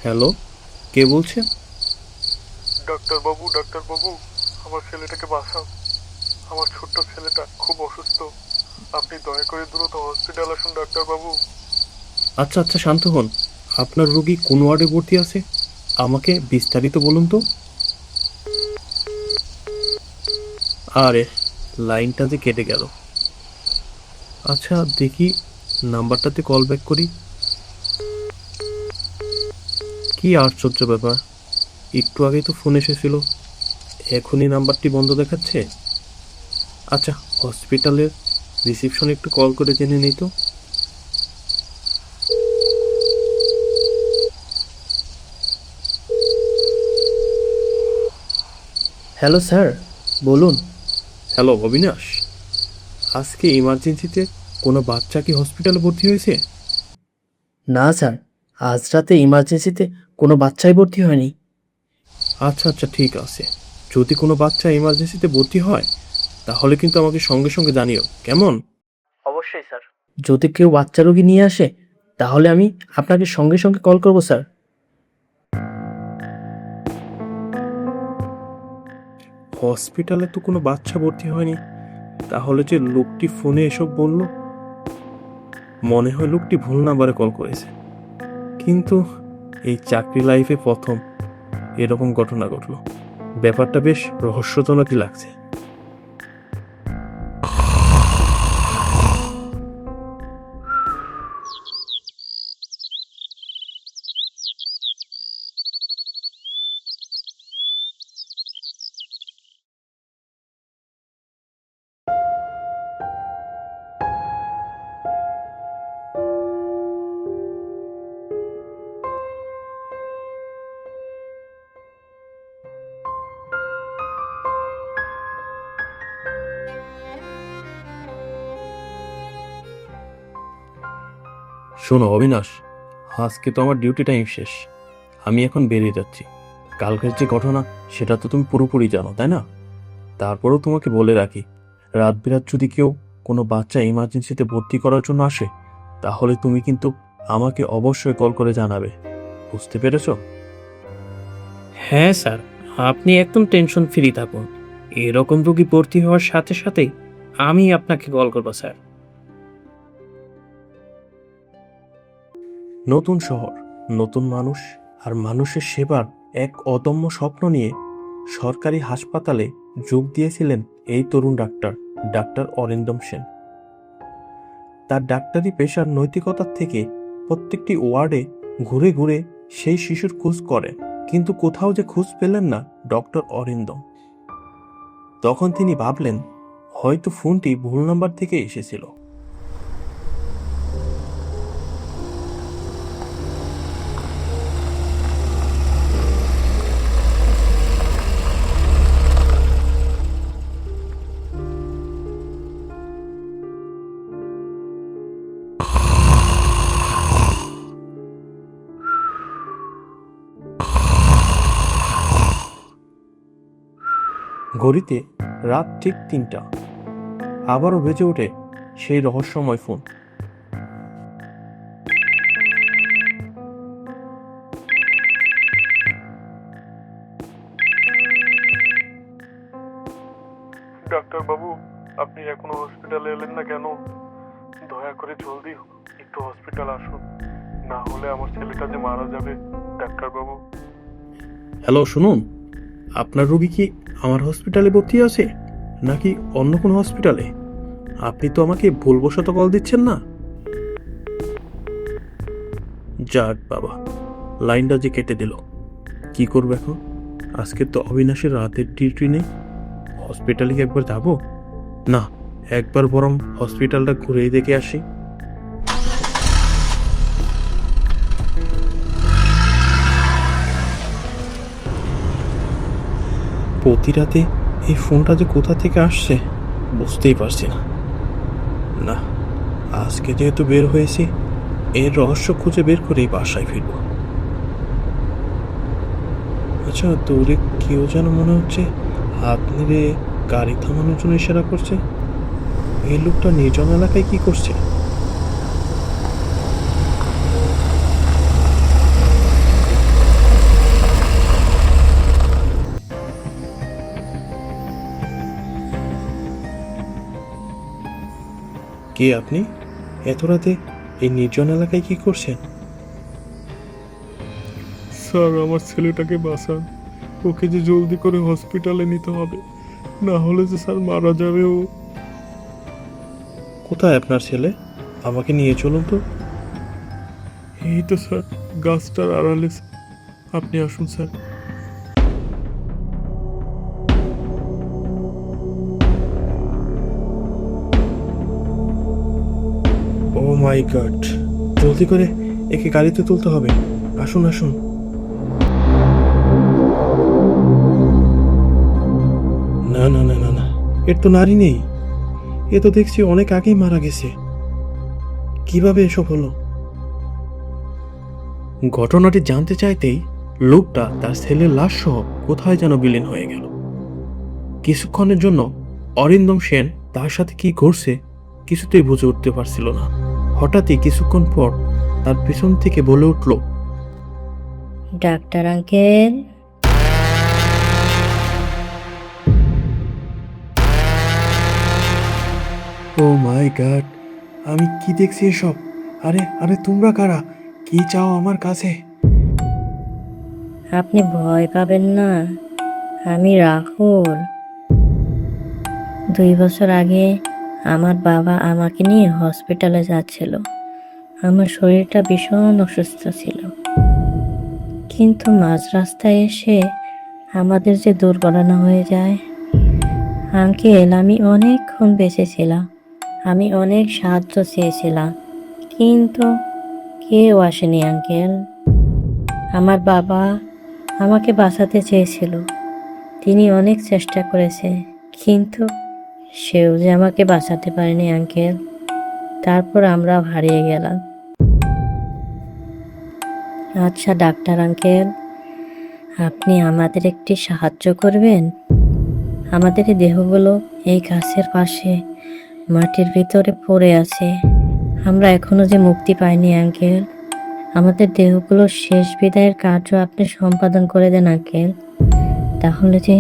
Hello, কে বলছেন? ডাক্তারবাবু, ডাক্তারবাবু, আমার ছেলেটাকে বাঁচান। আমার ছোট্ট ছেলেটা খুব অসুস্থ। আপনি দয়া করে দ্রুত হসপিটাল আসুন ডাক্তারবাবু। আচ্ছা আচ্ছা, শান্ত হন। আপনার রোগী কোন ওয়ার্ডে ভর্তি আছে? আমাকে বিস্তারিত বলুন তো। আরে, লাইনটা যে কেটে গেল। আচ্ছা দেখি, নাম্বারটাতে কল ব্যাক করি। কি আশ্চর্য ব্যাপার, একটু আগেই তো ফোন এসেছিল, এখনই নাম্বারটি বন্ধ দেখাচ্ছে। আচ্ছা, হসপিটালের রিসিপশনে একটু কল করে জেনে নেই তো। হ্যালো স্যার, বলুন। হ্যালো অবিনাশ, আজকে ইমার্জেন্সিতে কোনো বাচ্চা কি হসপিটালে ভর্তি হয়েছে? না স্যার, আজ রাতে ইমার্জেন্সিতে কোনো বাচ্চাই ভর্তি হয়নি। আচ্ছা আচ্ছা, ঠিক আছে। যদি কোনো বাচ্চা ইমার্জেন্সিতে ভর্তি হয় তাহলে কিন্তু আমাকে সঙ্গে সঙ্গে জানিও, কেমন? অবশ্যই স্যার। যদি কেউ বাচ্চা রোগী নিয়ে আসে তাহলে আমি আপনাকে সঙ্গে সঙ্গে কল করব স্যার। হসপিটালে তো কোনো বাচ্চা ভর্তি হয়নি, তাহলে যে লোকটি ফোনে এসব বলল, মনে হয় লোকটি ভুল নাম্বারে কল করেছে। কিন্তু এই চাকরি লাইফে প্রথম এরকম ঘটনা ঘটলো, ব্যাপারটা বেশ রহস্যজনকই লাগছে। শোনো অবিনাশ, আজকে তো আমার ডিউটি টাইম শেষ, আমি এখন বেরিয়ে যাচ্ছি। কালকের যে ঘটনা সেটা তো তুমি পুরোপুরি জানো, তাই না? তারপরেও তোমাকে বলে রাখি, রাত বিরাত যদি কেউ কোনো বাচ্চা ইমার্জেন্সিতে ভর্তি করার জন্য আসে তাহলে তুমি কিন্তু আমাকে অবশ্যই কল করে জানাবে, বুঝতে পেরেছো? হ্যাঁ স্যার, আপনি একদম টেনশন ফ্রি থাকুন। এরকম রোগী ভর্তি হওয়ার সাথে সাথেই আমি আপনাকে কল করব স্যার। নতুন শহর, নতুন মানুষ, আর মানুষের সেবার এক অদম্য স্বপ্ন নিয়ে সরকারি হাসপাতালে যোগ দিয়েছিলেন এই তরুণ ডাক্তার, ডাক্তার অরিন্দম সেন। তার ডাক্তারি পেশার নৈতিকতার থেকে প্রত্যেকটি ওয়ার্ডে ঘুরে ঘুরে সেই শিশুর খোঁজ করেন, কিন্তু কোথাও যে খোঁজ পেলেন না ডক্টর অরিন্দম। তখন তিনি ভাবলেন, হয়তো ফোনটি ভুল নাম্বার থেকে এসেছিল। ঘড়িতে রাত ঠিক 3টা, আবারও বেজে ওঠে সেই রহস্যময় ফোন। ডাক্তারবাবু, আপনি এখনো হসপিটালে এলেন না কেন? দয়া করে জলদি একটু হসপিটাল আসুন, না হলে আমার ছেলেটা যে মারা যাবে। ডাক্তারবাবু। হ্যালো শুনুন, আপনার রোগী কি আমার হসপিটালে ভর্তি আছে নাকি অন্য কোনো হসপিটালে? আপনি তো আমাকে ভুলবশত কল দিচ্ছেন না। যাক বাবা, লাইনটা যে কেটে দিল, কি করবো এখন? আজকে তো অবিনাশের রাতের ডিউটি নেই, হসপিটালে কি একবার যাব? না, একবার বরং হসপিটালটা ঘুরেই দেখে আসি। প্রতি রাতে এই ফোনটা যে কোথা থেকে আসছে বুঝতেই পারছি না। না, আজকে যেহেতু বের হয়েছি, এর রহস্য খুঁজে বের করেই বাসায় ফিরব। আচ্ছা, দূরে কেউ যেন মনে হচ্ছে হাত নেড়ে গাড়ি থামানোর জন্য ইশারা করছে। এই লোকটা নির্জন এলাকায় কি করছে? কে আপনি? এত রাতে এই নির্জন এলাকায় কি করছেন? স্যার, আমার ছেলেটাকে বাঁচান। ওকে যে জলদি করে হসপিটালে নিতে হবে, না হলে যে স্যার মারা যাবে ও। কোথায় আপনার ছেলে? আমাকে নিয়ে চলুন তো। এই তো স্যার, গাছটার আড়ালে। আপনি আসুন স্যার। ও মাই গড, জলদি করে একে গাড়িতে তুলতে হবে। আসুন আসুন। না না না না না, এর তো নারী নেই। এ তো দেখছি অনেক আগেই মারা গেছে। কিভাবে এসব হলো? ঘটনাটি জানতে চাইতেই লোকটা তার ছেলের লাশ সহ কোথায় যেন বিলীন হয়ে গেল। কিছুক্ষণের জন্য অরিন্দম সেন তার সাথে কি ঘটছে কিছুতেই বুঝে উঠতে পারছিল না। হঠাৎই কিছুক্ষণ পর তার পিছন থেকে বলে উঠল, ডাক্তার আঙ্কেল, ও মাই গড, আমি কি দেখছি এসব? আরে আরে, তোমরা কারা? কি চাও আমার কাছে? আপনি ভয় পাবেন না, আমি রাহুল। 2 বছর আগে আমার বাবা আমাকে নিয়ে হসপিটালে যাচ্ছিল। আমার শরীরটা ভীষণ অসুস্থ ছিল, কিন্তু মাঝ রাস্তায় এসে আমাদের যে দুর্ঘটনা হয়ে যায়। আঙ্কেল, আমি অনেকক্ষণ বেঁচেছিলাম, আমি অনেক সাহায্য চেয়েছিলাম, কিন্তু কেউ আসেনি আঙ্কেল। আমার বাবা আমাকে বাঁচাতে চেয়েছিল, তিনি অনেক চেষ্টা করেছে, কিন্তু সেও যে আমাকে বাঁচাতে পারেনি আঙ্কেল। তারপর আমরা হারিয়ে গেলাম। আচ্ছা ডাক্তার আঙ্কেল, আপনি আমাদের একটি সাহায্য করবেন? আমাদের এই দেহগুলো এই গাছের পাশে মাটির ভিতরে পড়ে আছে। আমরা এখনো যে মুক্তি পাইনি আঙ্কেল। আমাদের দেহগুলোর শেষ বিদায়ের কার্য আপনি সম্পাদন করে দেন আঙ্কেল, তাহলে যে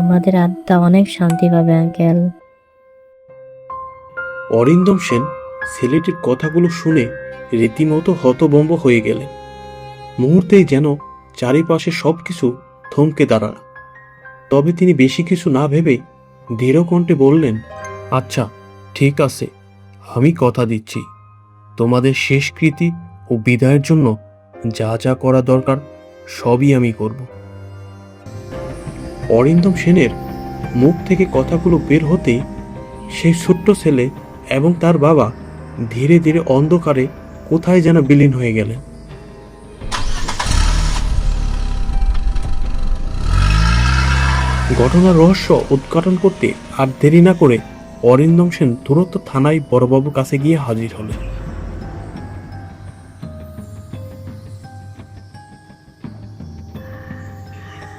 আমাদের আত্মা অনেক শান্তি পাবে আঙ্কেল। অরিন্দম সেন ছেলেটির কথাগুলো শুনে রীতিমতো হতভম্ব হয়ে গেলেন। মুহূর্তেই যেন চারিপাশে সবকিছু থমকে দাঁড়াল। তবে তিনি বেশি কিছু না ভেবে দৃঢ় কণ্ঠে বললেন, আচ্ছা ঠিক আছে, আমি কথা দিচ্ছি, তোমাদের শেষকৃতি ও বিদায়ের জন্য যা যা করা দরকার সবই আমি করব। অরিন্দম সেনের মুখ থেকে কথাগুলো বের হতেই সেই ছোট্ট ছেলে এবং তার বাবা ধীরে ধীরে অন্ধকারে কোথায় যেন বিলীন হয়ে গেলেন। ঘটনার রহস্য উদ্ঘাটন করতে আর দেরি না করে অরিন্দম সেন তুরন্ত থানায় বড়বাবুর কাছে গিয়ে হাজির হলেন।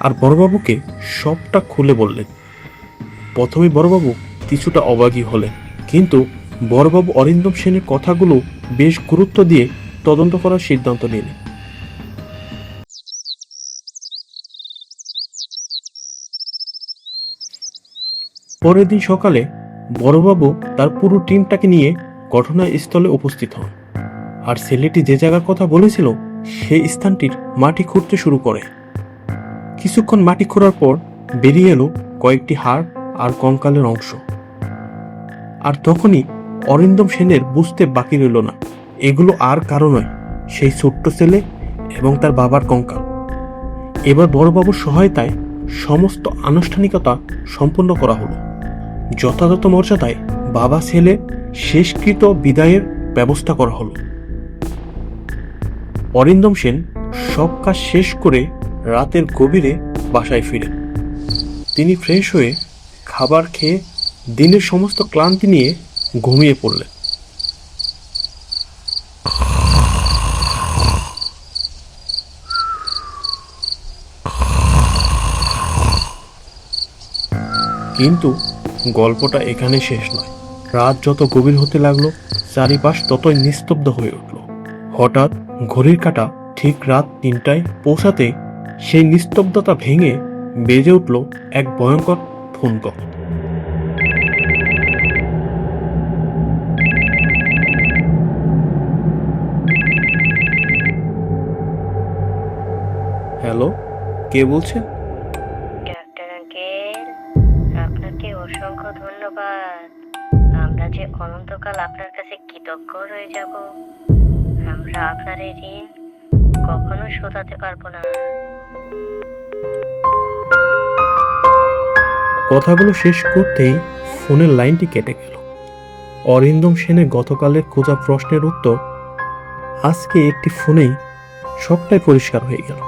আর বড়বাবুকে সবটা খুলে বললেন। প্রথমে বড়বাবু কিছুটা অবাগী হলেন, কিন্তু বড়বাবু অরিন্দম সেনের কথাগুলো বেশ গুরুত্ব দিয়ে তদন্ত করার সিদ্ধান্ত নিলেন। পরের দিন সকালে বড়বাবু তার পুরো টিমটাকে নিয়ে ঘটনাস্থলে উপস্থিত হন। আর ছেলেটি যে জায়গার কথা বলেছিল সেই স্থানটির মাটি খুঁড়তে শুরু করে। কিছুক্ষণ মাটি খোঁড়ার পর বেরিয়ে এলো কয়েকটি হাড় আর কঙ্কালের অংশ। আর তখনই অরিন্দম সেনের বুঝতে বাকি রইল না, এগুলো আর কারো নয়, সেই ছোট্ট ছেলে এবং তার বাবার কঙ্কাল। এবার বড়বাবুর সহায়তায় সমস্ত আনুষ্ঠানিকতা সম্পন্ন করা হলো। যথাযথ মর্যাদায় বাবা ছেলে শেষকৃত বিদায়ের ব্যবস্থা করা হলো। অরিন্দম সেন সব কাজ শেষ করে রাতের গভীরে বাসায় ফিরেন। তিনি ফ্রেশ হয়ে খাবার খেয়ে দিনের সমস্ত ক্লান্তি নিয়ে ঘুমিয়ে পড়লেন। কিন্তু গল্পটা এখানে শেষ নয়। রাত যত গভীর হতে লাগলো, চারিপাশ ততই নিস্তব্ধ হয়ে উঠল। হঠাৎ ঘড়ির কাঁটা ঠিক রাত 3টায় পৌঁছাতে সেই নিস্তব্ধতা ভেঙে বেজে উঠল এক ভয়ঙ্কর ফোন কল। কে বলছেন? ডাক্তার আঙ্কেল, আপনাকে অসংখ্য ধন্যবাদ। আমরা যে অনন্তকাল আপনার কাছে কৃতজ্ঞ রয়ে যাব। আমরা আপনার এই ঋণ কখনো শোধাতে পারবো না। কথাগুলো শেষ করতেই ফোনের লাইনটি কেটে গেল। অরিন্দম সেনের গতকালের খোঁজা প্রশ্নের উত্তর আজকে একটি ফোনেই সবটাই পরিষ্কার হয়ে গেল।